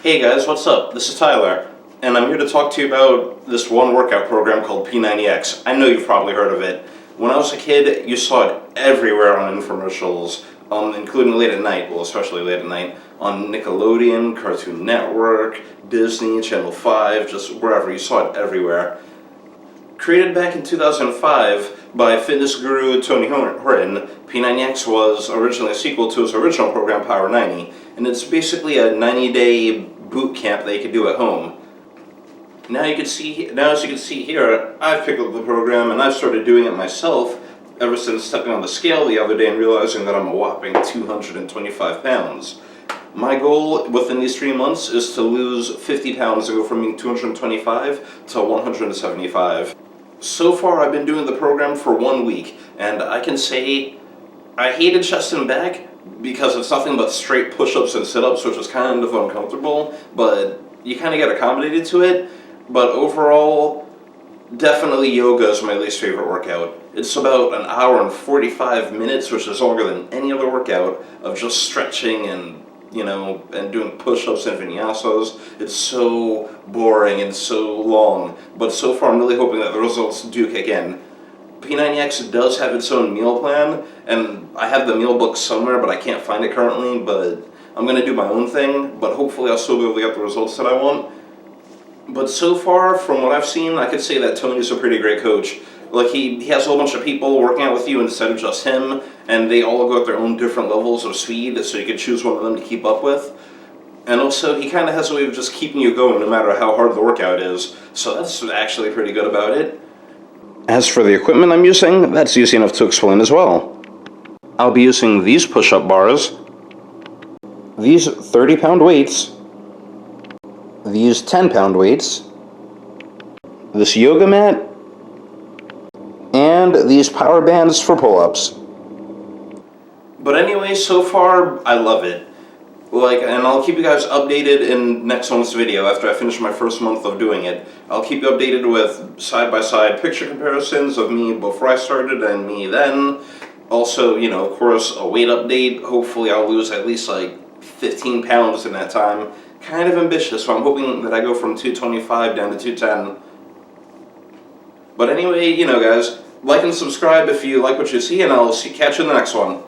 Hey guys, what's up? This is Tyler, and I'm here to talk to you about this one workout program called P90X. I know you've probably heard of it. When I was a kid, you saw it everywhere on infomercials, including late at night, well, especially late at night, on Nickelodeon, Cartoon Network, Disney, Channel 5, just wherever. You saw it everywhere. Created back in 2005 by fitness guru Tony Horton, P90X was originally a sequel to his original program, Power 90, and it's basically a 90-day boot camp that you can do at home. Now as you can see here, I've picked up the program and I've started doing it myself ever since stepping on the scale the other day and realizing that I'm a whopping 225 pounds. My goal within these 3 months is to lose 50 pounds and go from being 225 to 175. So far, I've been doing the program for 1 week, and I can say I hated chest and back because it's nothing but straight push-ups and sit-ups, which is kind of uncomfortable, but you kind of get accommodated to it. But overall, definitely yoga is my least favorite workout. It's about an hour and 45 minutes, which is longer than any other workout, of just stretching and doing push-ups and vinyasas. It's so boring and so long, but so far I'm really hoping that the results do kick in. P90X does have its own meal plan, and I have the meal book somewhere, but I can't find it currently, but I'm going to do my own thing, but hopefully I'll still be able to get the results that I want. But so far, from what I've seen, I could say that Tony's a pretty great coach. Like, he has a whole bunch of people working out with you instead of just him, and they all go at their own different levels of speed, so you can choose one of them to keep up with. And also, he kind of has a way of just keeping you going no matter how hard the workout is, so that's actually pretty good about it. As for the equipment I'm using, that's easy enough to explain as well. I'll be using these push-up bars, these 30-pound weights, these 10-pound weights, this yoga mat, and these power bands for pull-ups. But anyway, so far, I love it. And I'll keep you guys updated in next month's video after I finish my first month of doing it. I'll keep you updated with side-by-side picture comparisons of me before I started and me then. Also, of course, a weight update. Hopefully I'll lose at least 15 pounds in that time. Kind of ambitious, so I'm hoping that I go from 225 down to 210. But anyway, guys, like and subscribe if you like what you see, and I'll catch you in the next one.